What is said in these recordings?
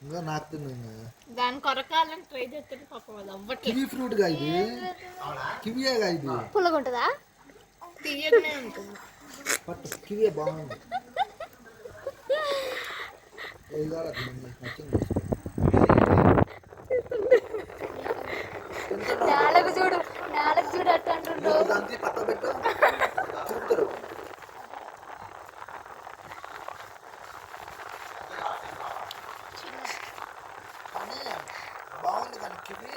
ఇంకా నాకుతుంది దాని కొరకాలని ట్రై చేస్తే పాపం అది అవ్వట్లేదు. కివీ ఫ్రూట్ గా ఇది, కివీగా ఇది పుల్లగా ఉంటుందా? తీయగానే ఉంటుంది. పట్టు కివీ బాగుంది. నేలకు చూడు, నేలకు చూడు అట్లా అంటుండ్రు. పక్క పెట్టు చూపుతారు. బాగుంది కానీ కివీ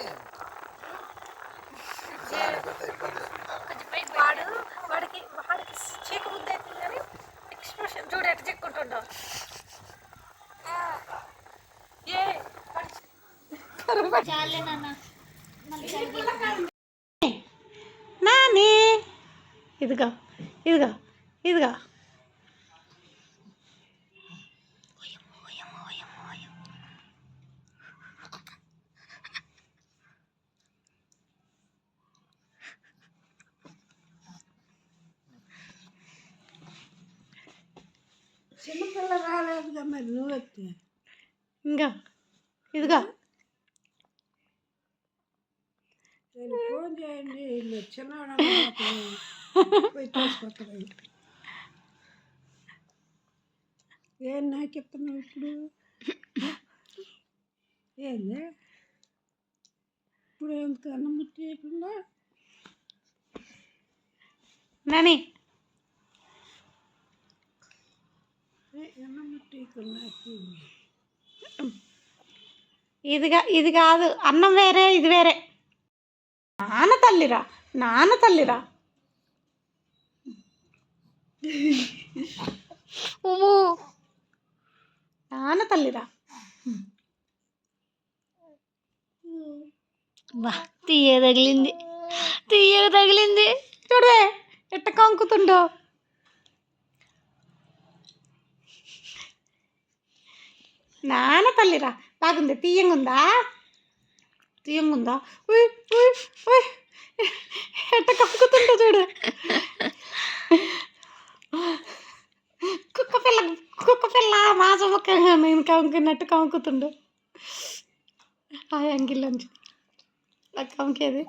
వాడికి చీక ముద్ద అవుతుంది కానీ ఎక్స్ప్రెషన్ చూడు ఎట్లా చిక్కుంటుండో. నాని ఇదిగా ఇదిగా ఇదిగా చిన్నపిల్ల రాలేదుగా మరి నువ్వు వచ్చి ఇంకా ఇదిగా నేను ఫోన్ చేయండి వీళ్ళు చిన్నవాడు పోయి తీసుకొస్తాను. ఏం నాకు ఇస్తున్నావు ఇప్పుడు? ఏంది ఇప్పుడు ఎందుకు అన్నం ముట్టేయకుండా నాని అన్నం ముట్టేయకుండా ఇది కాదు, అన్నం వేరే ఇది వేరే. నాన్న తల్లిరా, నాన్న తల్లిరా. నాన్న తల్లిరా. బా తీయ తగిలింది, తీయ తగిలింది. చూడవే ఎట్ట కంకుతుండో. నాన్న తల్లిరా. బాగుంది, తీయంగుందా? తీయంగుందా? ఉయ్ ఉయ్ ఉయ్ ఎట్ట కంకుతుండో చూడు. కుక్క పిల్ల మాస ముక్కగా నేను కంకున్నట్టు కంకుతుండు. ఆ అంగిల్లోంచి నాకు కంకేది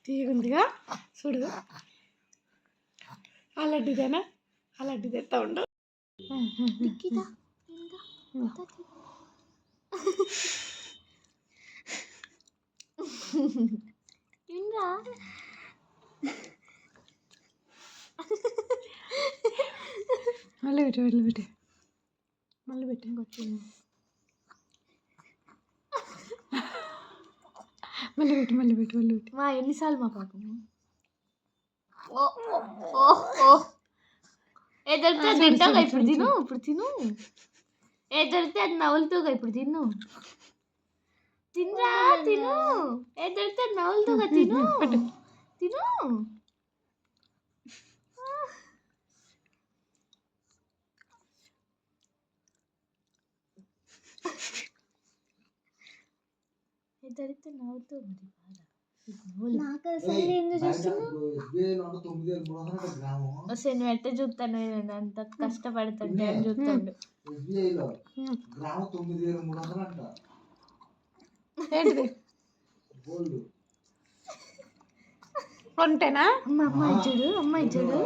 తీయగుందిగా చూడు. ఆ లడ్డుదేనా? ఆ లడ్డు తెస్తా ఉండు. మళ్ళీ పెట్టు మళ్ళీ పెట్టు ఇంకొచ్చింది. మళ్ళీ పెట్టు మా ఎన్నిసార్లు మా పాపం. ఏ దొరికితే అది తింటావుగా ఇప్పుడు తిను. ఏ దొరికితే అది నవ్వులుతూగా ఇప్పుడు తిను. తినరా తిను. ఏ దొరికితే అది నవ్వులుతూగా తిను. ఏ దొరికితే నవ్వుతూ నాకు అసలు ఎందుకు చూస్తున్నావు? నువ్వు ఎట్ట చూస్తాను అంత కష్టపడుతుంటే అని చూస్తాడు. ఏంటిది కొంటేనా? అమ్మాయి చూడు